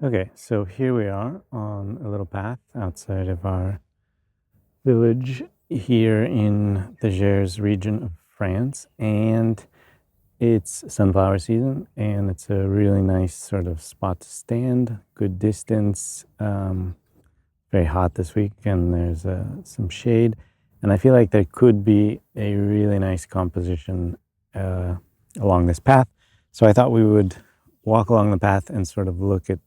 Okay, so here we are on a little path outside of our village here in the Gers region of France, and it's sunflower season, and it's a really nice sort of spot to stand, good distance, very hot this week, and there's some shade, and I feel like there could be a really nice composition uh, along this path. So I thought we would walk along the path and sort of look at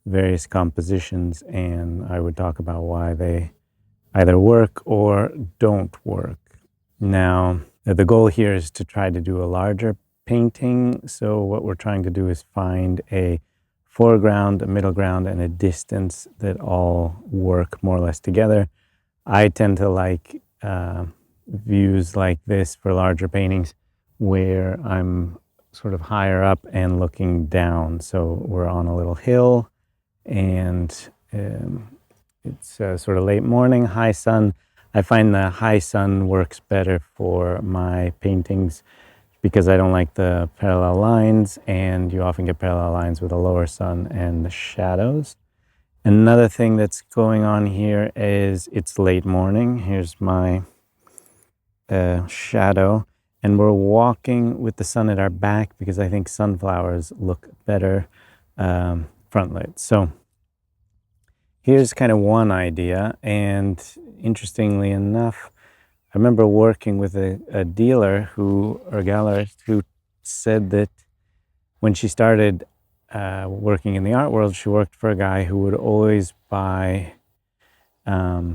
various compositions, and I would talk about why they either work or don't work. Now, the goal here is to try to do a larger painting. So, what we're trying to do is find a foreground, a middle ground, and a distance that all work more or less together. I tend to like views like this for larger paintings where I'm sort of higher up and looking down. So, we're on a little hill and it's sort of late morning, high sun. I find the high sun works better for my paintings because I don't like the parallel lines, and you often get parallel lines with a lower sun and the shadows. Another thing that's going on here is it's late morning. Here's my shadow, and we're walking with the sun at our back because I think sunflowers look better front lit. So here's kind of one idea, and interestingly enough, I remember working with a dealer or gallerist who said that when she started working in the art world, she worked for a guy who would always buy, I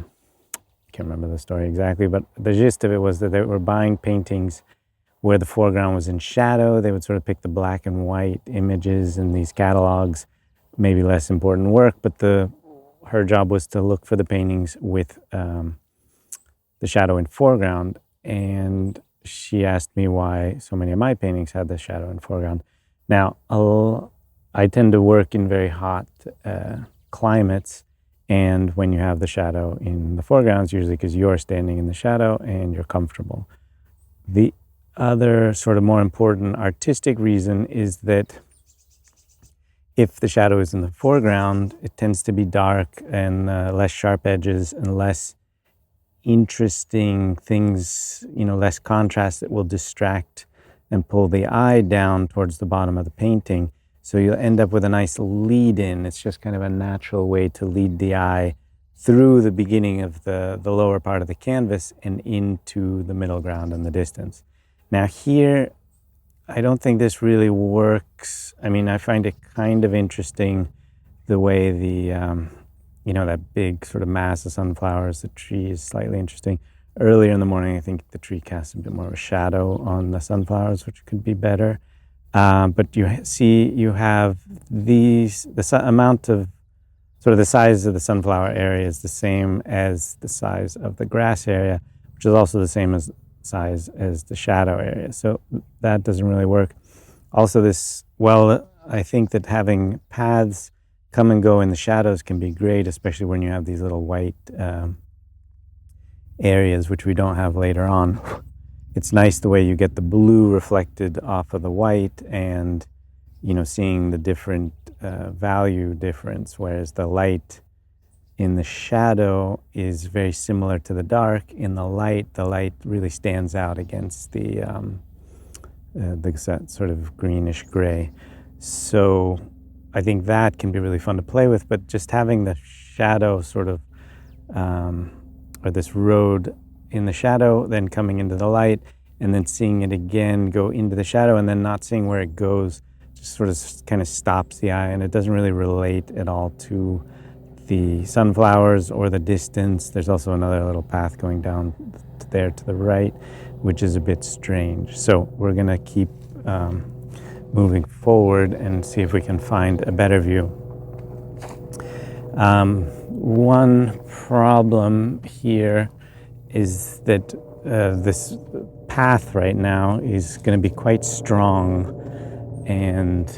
can't remember the story exactly, but the gist of it was that they were buying paintings where the foreground was in shadow. They would sort of pick the black and white images in these catalogs, maybe less important work, but her job was to look for the paintings with the shadow in foreground. And she asked me why so many of my paintings had the shadow in foreground. Now, I tend to work in very hot climates, and when you have the shadow in the foreground, it's usually because you're standing in the shadow and you're comfortable. The other sort of more important artistic reason is that if the shadow is in the foreground, it tends to be dark and less sharp edges and less interesting things, less contrast that will distract and pull the eye down towards the bottom of the painting. So you'll end up with a nice lead in. It's just kind of a natural way to lead the eye through the beginning of the lower part of the canvas and into the middle ground and the distance. Now here, I don't think this really works. I mean, I find it kind of interesting the way that big sort of mass of sunflowers, the tree is slightly interesting. Earlier in the morning, I think the tree casts a bit more of a shadow on the sunflowers, which could be better. But you see, you have amount of sort of the size of the sunflower area is the same as the size of the grass area, which is also the same as size as the shadow area. So that doesn't really work. Also I think that having paths come and go in the shadows can be great, especially when you have these little white areas, which we don't have later on. It's nice the way you get the blue reflected off of the white and, seeing the different value difference, whereas the light in the shadow is very similar to the dark. In the light really stands out against the sort of greenish gray. So I think that can be really fun to play with, but just having the shadow sort of, or this road in the shadow, then coming into the light, and then seeing it again go into the shadow, and then not seeing where it goes, just sort of kind of stops the eye, and it doesn't really relate at all to the sunflowers or the distance. There's also another little path going down there to the right, which is a bit strange. So we're gonna keep moving forward and see if we can find a better view. One problem here is that this path right now is going to be quite strong, and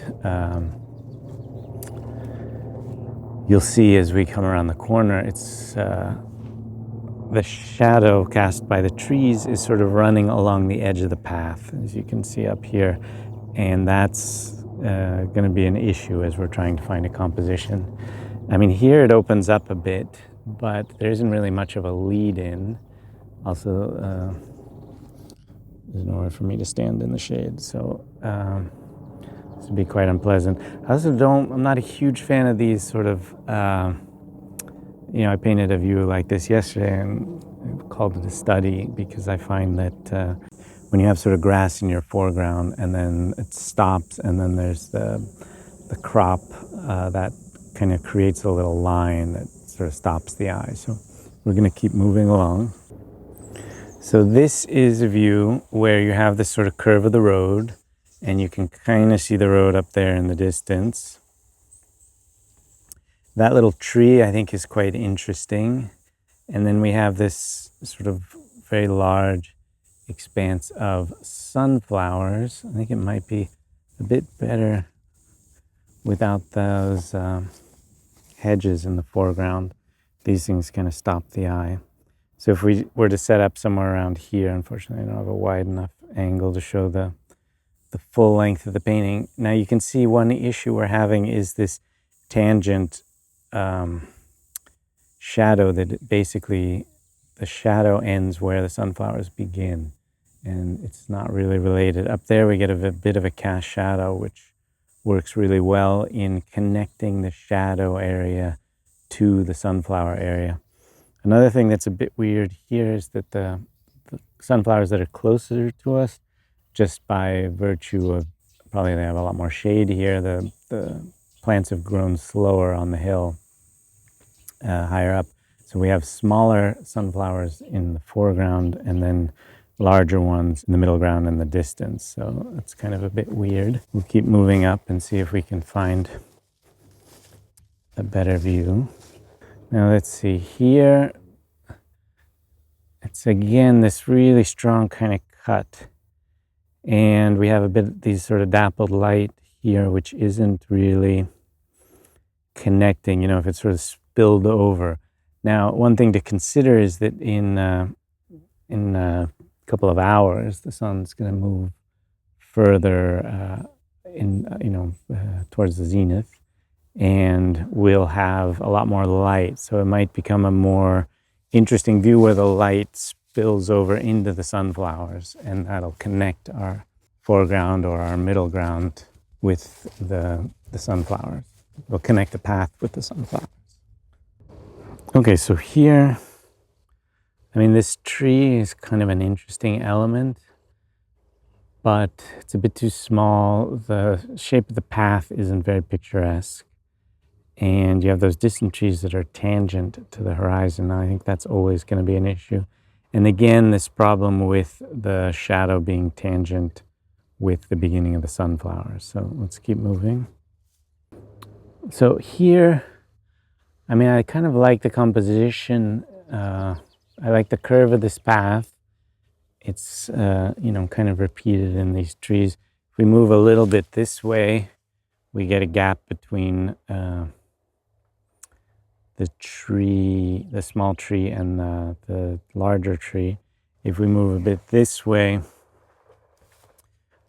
you'll see as we come around the corner, it's the shadow cast by the trees is sort of running along the edge of the path, as you can see up here. And that's going to be an issue as we're trying to find a composition. I mean, here it opens up a bit, but there isn't really much of a lead in. Also, there's nowhere for me to stand in the shade, so this would be quite unpleasant. I also I'm not a huge fan of these sort of, I painted a view like this yesterday and I called it a study because I find that when you have sort of grass in your foreground and then it stops and then there's the crop that kind of creates a little line that sort of stops the eye. So we're going to keep moving along. So this is a view where you have this sort of curve of the road and you can kind of see the road up there in the distance. That little tree I think is quite interesting. And then we have this sort of very large expanse of sunflowers. I think it might be a bit better without those hedges in the foreground. These things kind of stop the eye. So if we were to set up somewhere around here, unfortunately I don't have a wide enough angle to show the full length of the painting. Now you can see one issue we're having is this tangent shadow that basically the shadow ends where the sunflowers begin, and it's not really related. Up there we get a bit of a cast shadow, which works really well in connecting the shadow area to the sunflower area. Another thing that's a bit weird here is that the sunflowers that are closer to us, just by virtue of probably they have a lot more shade here, the plants have grown slower on the hill higher up. So we have smaller sunflowers in the foreground and then larger ones in the middle ground and the distance. So it's kind of a bit weird. We'll keep moving up and see if we can find a better view. Now let's see here. It's again this really strong kind of cut. And we have a bit these sort of dappled light here, which isn't really connecting, if it's sort of spilled over. Now, one thing to consider is that in a couple of hours, the sun's going to move further towards the zenith, and we'll have a lot more light. So it might become a more interesting view where the light spills over into the sunflowers, and that'll connect our foreground or our middle ground with the sunflowers. We'll connect the path with the sunflowers. Okay, so here, this tree is kind of an interesting element, but it's a bit too small. The shape of the path isn't very picturesque. And you have those distant trees that are tangent to the horizon. I think that's always going to be an issue. And again, this problem with the shadow being tangent with the beginning of the sunflowers. So let's keep moving. So here, I kind of like the composition. I like the curve of this path. It's, kind of repeated in these trees. If we move a little bit this way, we get a gap between the small tree and the larger tree. If we move a bit this way,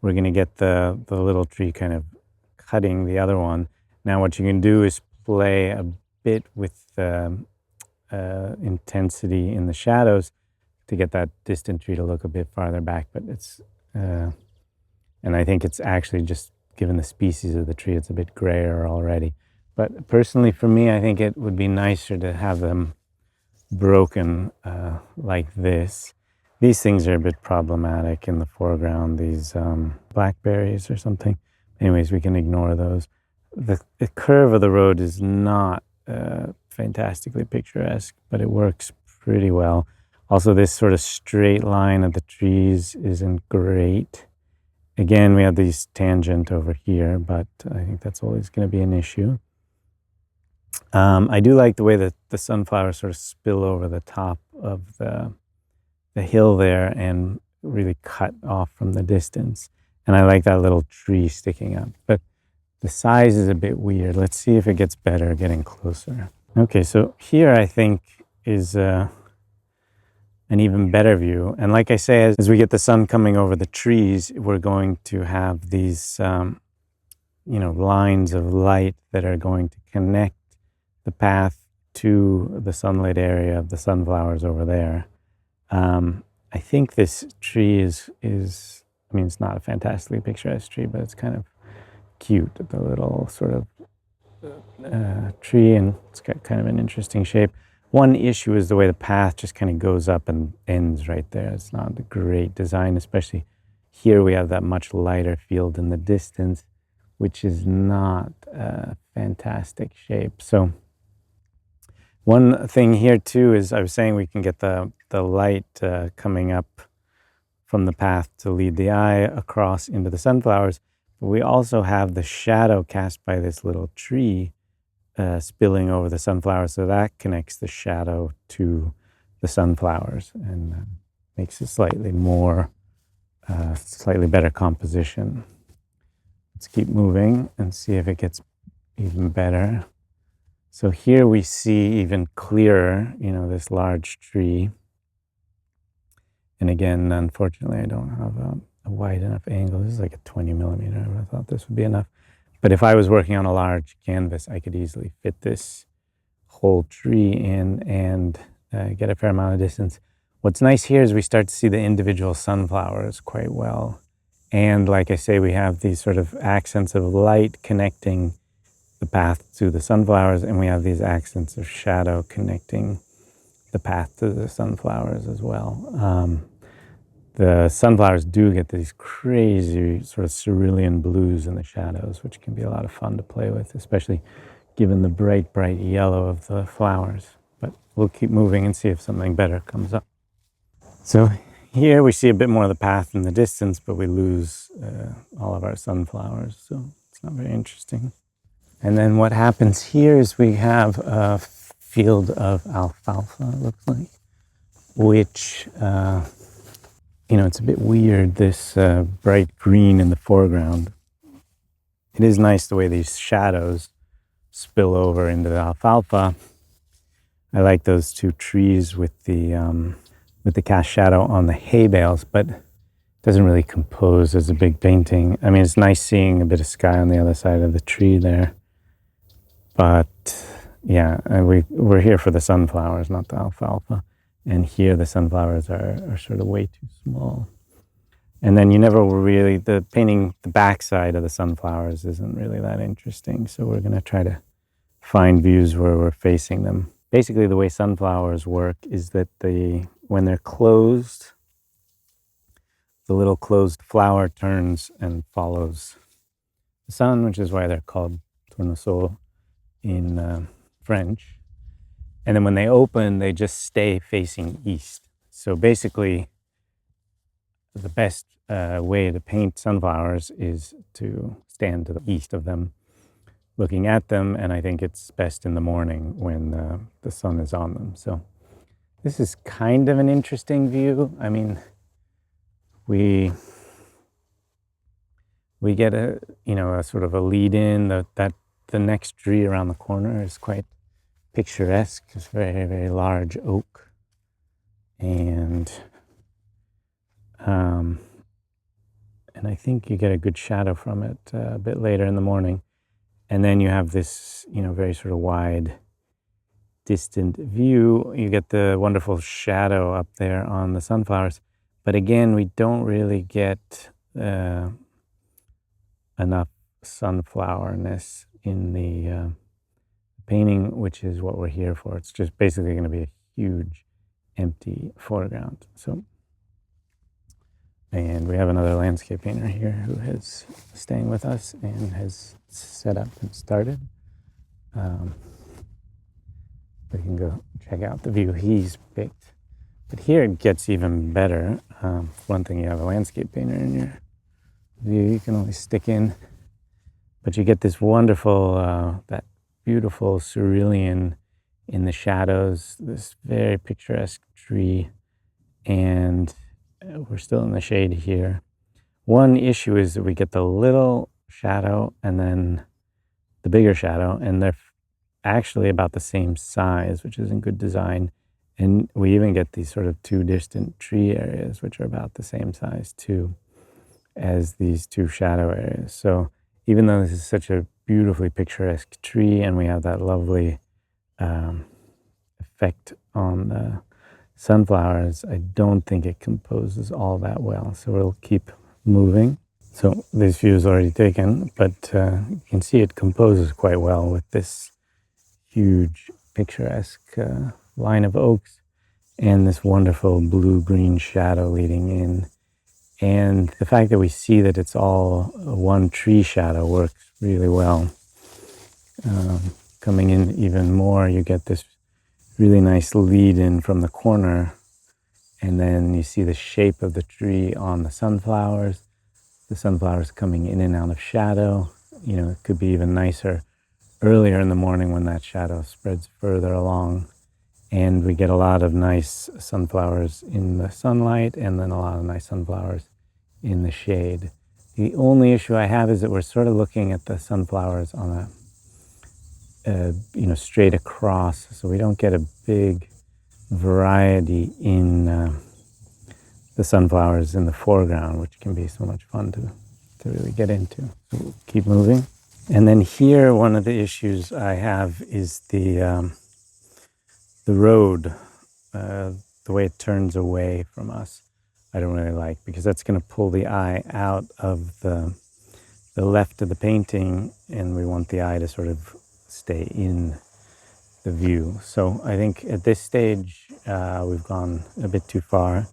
we're going to get the little tree kind of cutting the other one. Now what you can do is play a bit with intensity in the shadows to get that distant tree to look a bit farther back. But it's, and I think it's actually just, given the species of the tree, it's a bit grayer already. But personally for me, I think it would be nicer to have them broken like this. These things are a bit problematic in the foreground, these blackberries or something. Anyways, we can ignore those. The curve of the road is not fantastically picturesque, but it works pretty well. Also, this sort of straight line of the trees isn't great. Again, we have these tangent over here, but I think that's always going to be an issue. I do like the way that the sunflowers sort of spill over the top of the hill there and really cut off from the distance. And I like that little tree sticking up. But the size is a bit weird. Let's see if it gets better getting closer. Okay, so here I think is an even better view. And like I say, as we get the sun coming over the trees, we're going to have these lines of light that are going to connect the path to the sunlit area of the sunflowers over there. I think this tree is, it's not a fantastically picturesque tree, but it's kind of cute, the little sort of tree, and it's got kind of an interesting shape. One issue is the way the path just kind of goes up and ends right there. It's not a great design, especially here we have that much lighter field in the distance, which is not a fantastic shape. So one thing here too is I was saying we can get the light coming up from the path to lead the eye across into the sunflowers. But we also have the shadow cast by this little tree spilling over the sunflowers, so that connects the shadow to the sunflowers and makes it slightly better composition. Let's keep moving and see if it gets even better. So here we see even clearer, this large tree. And again, unfortunately, I don't have a wide enough angle. This is like a 20 millimeter. I thought this would be enough. But if I was working on a large canvas, I could easily fit this whole tree in and get a fair amount of distance. What's nice here is we start to see the individual sunflowers quite well. And like I say, we have these sort of accents of light connecting the path to the sunflowers, and we have these accents of shadow connecting the path to the sunflowers as well. The sunflowers do get these crazy sort of cerulean blues in the shadows, which can be a lot of fun to play with, especially given the bright yellow of the flowers. But we'll keep moving and see if something better comes up. So here we see a bit more of the path in the distance, but we lose all of our sunflowers, so it's not very interesting. And then what happens here is we have a field of alfalfa, it looks like, which it's a bit weird, this bright green in the foreground. It is nice the way these shadows spill over into the alfalfa. I like those two trees with the cast shadow on the hay bales, but it doesn't really compose as a big painting. I mean, it's nice seeing a bit of sky on the other side of the tree there. But yeah, we're here for the sunflowers, not the alfalfa. And here the sunflowers are sort of way too small. And then you never really, painting the backside of the sunflowers isn't really that interesting. So we're going to try to find views where we're facing them. Basically, the way sunflowers work is that when they're closed, the little closed flower turns and follows the sun, which is why they're called tournesol in French. And then when they open, they just stay facing east. So basically, the best way to paint sunflowers is to stand to the east of them, looking at them. And I think it's best in the morning when the sun is on them. So this is kind of an interesting view. I mean, we get a sort of a lead in that the next tree around the corner is quite picturesque. It's very, very large oak, and I think you get a good shadow from it a bit later in the morning. And then you have this, very sort of wide, distant view. You get the wonderful shadow up there on the sunflowers. But again, we don't really get enough sunflowerness in the painting, which is what we're here for. It's just basically going to be a huge empty foreground. So, and we have another landscape painter here who is staying with us and has set up and started. We can go check out the view he's picked. But here it gets even better. One thing, you have a landscape painter in your view, you can always stick in. But you get this wonderful, that beautiful cerulean in the shadows, this very picturesque tree, and we're still in the shade here. One issue is that we get the little shadow and then the bigger shadow, and they're actually about the same size, which isn't good design. And we even get these sort of two distant tree areas, which are about the same size too as these two shadow areas. So even though this is such a beautifully picturesque tree and we have that lovely effect on the sunflowers, I don't think it composes all that well. So we'll keep moving. So this view is already taken, but you can see it composes quite well with this huge picturesque line of oaks and this wonderful blue-green shadow leading in. And the fact that we see that it's all one tree shadow works really well. Coming in even more, you get this really nice lead in from the corner, and then you see the shape of the tree on the sunflowers coming in and out of shadow. You know, it could be even nicer earlier in the morning when that shadow spreads further along, and we get a lot of nice sunflowers in the sunlight and then a lot of nice sunflowers in the shade. The only issue I have is that we're sort of looking at the sunflowers on a straight across, so we don't get a big variety in the sunflowers in the foreground, which can be so much fun to really get into. So we'll keep moving. And then here, one of the issues I have is the road, the way it turns away from us. I don't really like, because that's going to pull the eye out of the left of the painting, and we want the eye to sort of stay in the view. So I think at this stage we've gone a bit too far,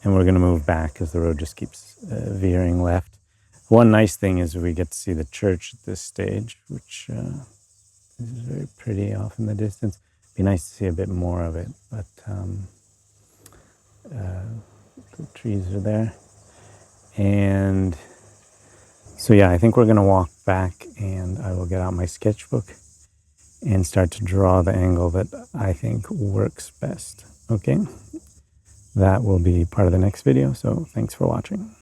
and we're going to move back because the road just keeps veering left. One nice thing is we get to see the church at this stage, which is very pretty off in the distance. It'd be nice to see a bit more of it, but the trees are there. And so yeah, I think we're going to walk back, and I will get out my sketchbook and start to draw the angle that I think works best. Okay, that will be part of the next video, so thanks for watching.